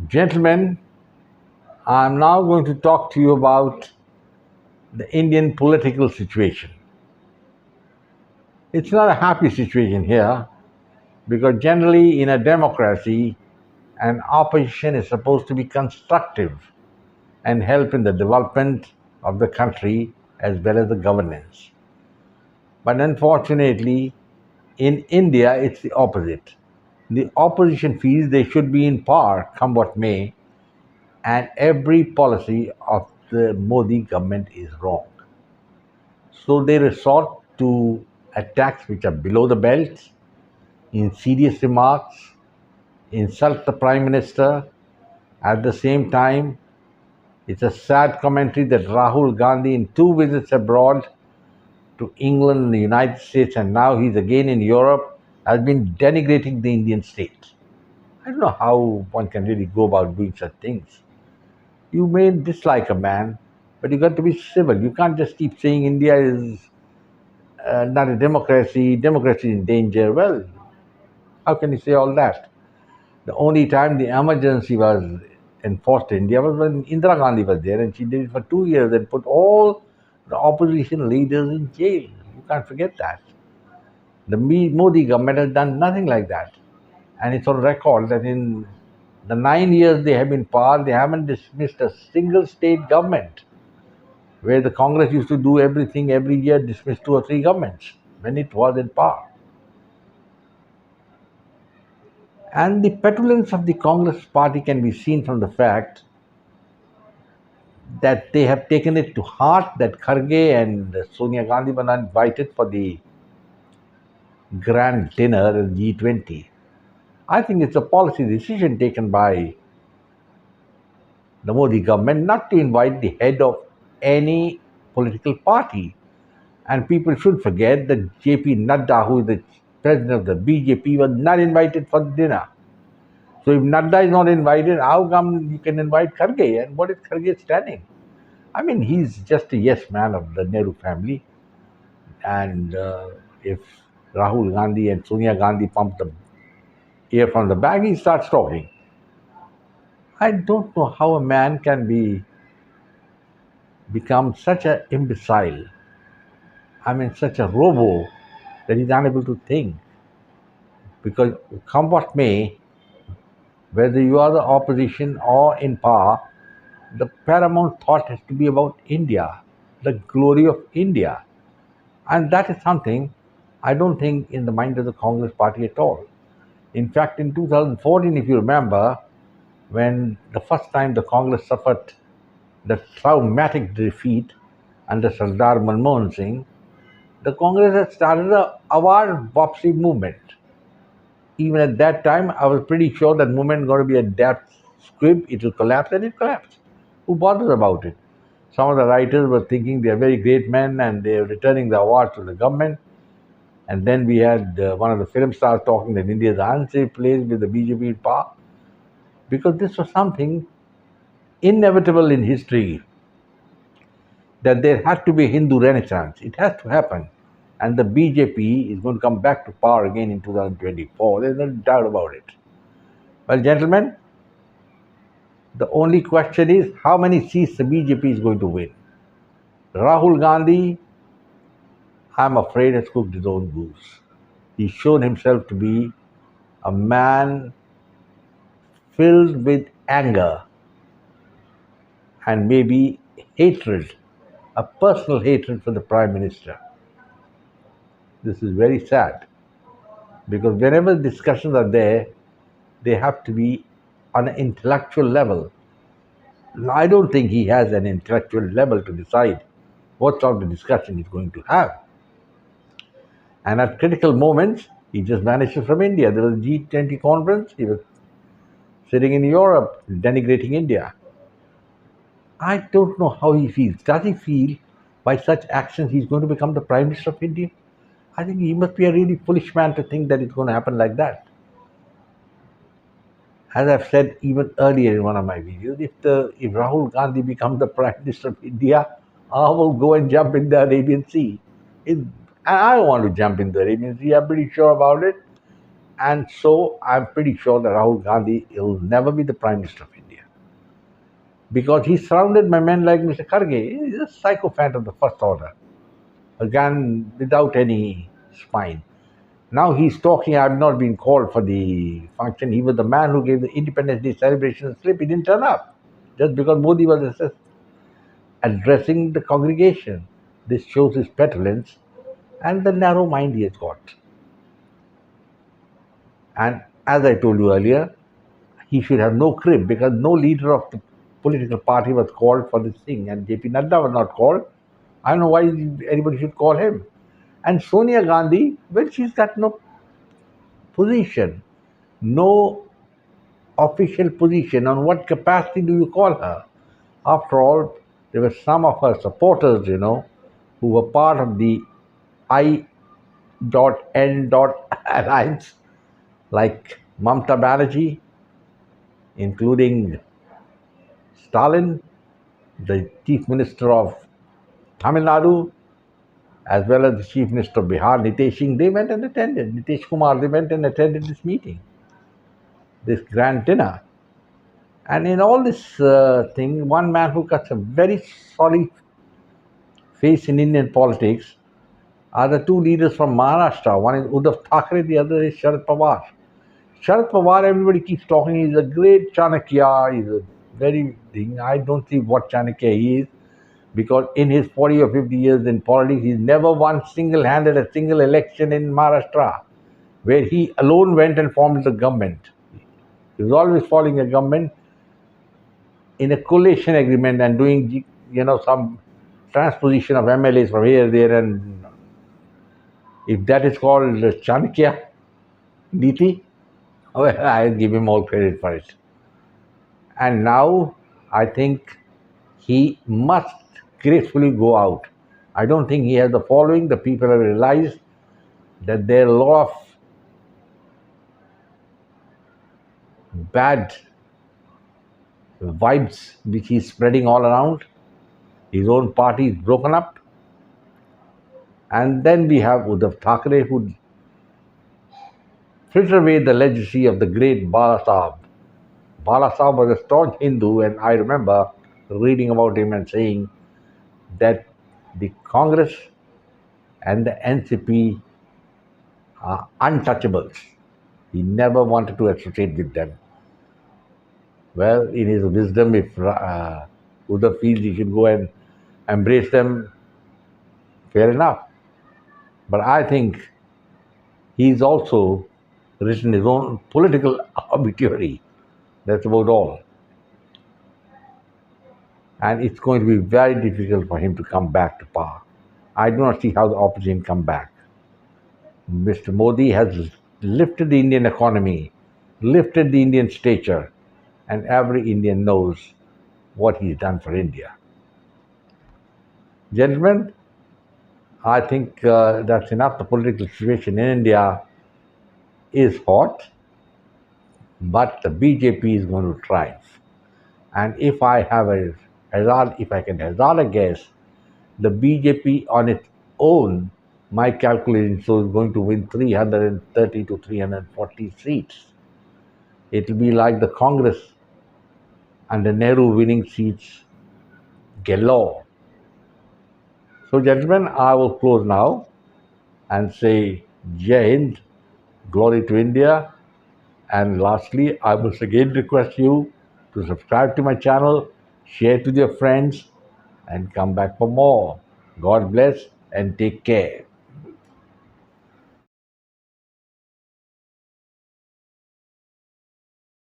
Gentlemen, I'm now going to talk to you about the Indian political situation. It's not a happy situation here because generally in a democracy, an opposition is supposed to be constructive and help in the development of the country as well as the governance. But unfortunately, in India, it's the opposite. The opposition feels they should be in power, come what may, and every policy of the Modi government is wrong. So they resort to attacks which are below the belt, insidious remarks, insult the Prime Minister. At the same time, it's a sad commentary that Rahul Gandhi, in two visits abroad to England and the United States, and now he's again in Europe, has been denigrating the Indian state. I don't know how one can really go about doing such things. You may dislike a man, but you got to be civil. You can't just keep saying India is not a democracy, democracy is in danger. Well, how can you say all that? The only time the emergency was enforced in India was when Indira Gandhi was there, and she did it for 2 years and put all the opposition leaders in jail. You can't forget that. The Modi government has done nothing like that. And it's on record that in the 9 years they have been in power, they haven't dismissed a single state government, where the Congress used to do everything every year, dismiss two or three governments when it was in power. And the petulance of the Congress party can be seen from the fact that they have taken it to heart that Kharge and Sonia Gandhi were not invited for the grand dinner in G20. I think it's a policy decision taken by the Modi government not to invite the head of any political party. And people should forget that JP Nadda, who is the president of the BJP, was not invited for the dinner. So if Nadda is not invited, how come you can invite Kharge? And what is Kharge standing? I mean, he's just a yes man of the Nehru family. And if Rahul Gandhi and Sonia Gandhi pump the air from the bag, he starts talking. I don't know how a man can become such an imbecile. I mean, such a robo that he's unable to think. Because come what may, whether you are the opposition or in power, the paramount thought has to be about India, the glory of India. And that is something I don't think in the mind of the Congress party at all. In fact, in 2014, if you remember, when the first time the Congress suffered the traumatic defeat under Sardar Manmohan Singh, the Congress had started a award Wapsi movement. Even at that time, I was pretty sure that movement is going to be a death squib, it will collapse, and it collapsed. Who bothers about it? Some of the writers were thinking they are very great men and they are returning the award to the government. And then we had one of the film stars talking that India is an unsafe place with the BJP in power. Because this was something inevitable in history, that there had to be a Hindu renaissance. It has to happen. And the BJP is going to come back to power again in 2024. There's no doubt about it. Well, gentlemen, the only question is how many seats the BJP is going to win. Rahul Gandhi, I'm afraid, has cooked his own goose. He's shown himself to be a man filled with anger and maybe hatred, a personal hatred for the Prime Minister. This is very sad because whenever discussions are there, they have to be on an intellectual level. I don't think he has an intellectual level to decide what sort of discussion he's going to have. And at critical moments, he just vanishes from India. There was a G20 conference, he was sitting in Europe, denigrating India. I don't know how he feels. Does he feel by such actions he's going to become the Prime Minister of India? I think he must be a really foolish man to think that it's going to happen like that. As I've said even earlier in one of my videos, if Rahul Gandhi becomes the Prime Minister of India, I will go and jump in the Arabian Sea. And I want to jump in the Arabian Sea, I'm pretty sure about it. And so I'm pretty sure that Rahul Gandhi will never be the Prime Minister of India. Because he's surrounded by men like Mr. Kharge. He's a psychopath of the first order. Again, without any spine. Now he's talking, I've not been called for the function. He was the man who gave the Independence Day celebration slip. He didn't turn up. Just because Modi was addressing the congregation. This shows his petulance and the narrow mind he has got. And as I told you earlier, he should have no crib because no leader of the political party was called for this thing, and JP Nadda was not called. I don't know why anybody should call him. And Sonia Gandhi, well, she's got no position, no official position. On what capacity do you call her? After all, there were some of her supporters, who were part of the I.N. alliance, like Mamta Banerjee, including Stalin, the Chief Minister of Tamil Nadu, as well as the Chief Minister of Bihar, Nitish Singh, they went and attended. Nitish Kumar, they went and attended this meeting, this grand dinner. And in all this thing, one man who cuts a very solid face in Indian politics are the two leaders from Maharashtra. One is Uddhav Thackeray, the other is Sharad Pawar. Sharad Pawar, everybody keeps talking, he's a great Chanakya, he's a very thing. I don't see what Chanakya he is, because in his 40 or 50 years in politics, he's never won single-handed a single election in Maharashtra, where he alone went and formed the government. He was always following a government in a coalition agreement and doing, some transposition of MLAs from here, there, and if that is called Chanakya Niti, well, I give him all credit for it. And now I think he must gracefully go out. I don't think he has the following. The people have realized that there are a lot of bad vibes which he's spreading all around. His own party is broken up. And then we have Uddhav Thackeray, who fritter away the legacy of the great Bala Sahib. Bala Sahib was a staunch Hindu, and I remember reading about him and saying that the Congress and the NCP are untouchables. He never wanted to associate with them. Well, in his wisdom, if Uddhav feels he should go and embrace them, fair enough. But I think he's also written his own political obituary. That's about all. And it's going to be very difficult for him to come back to power. I do not see how the opposition come back. Mr. Modi has lifted the Indian economy, lifted the Indian stature, and every Indian knows what he's done for India. Gentlemen, I think that's enough. The political situation in India is hot, but the BJP is going to triumph. And if I can hazard a guess, the BJP on its own, my calculation shows, is going to win 330 to 340 seats. It will be like the Congress under Nehru winning seats galore. So, gentlemen, I will close now and say Jai Hind, glory to India. And lastly, I must again request you to subscribe to my channel, share it with your friends, and come back for more. God bless and take care.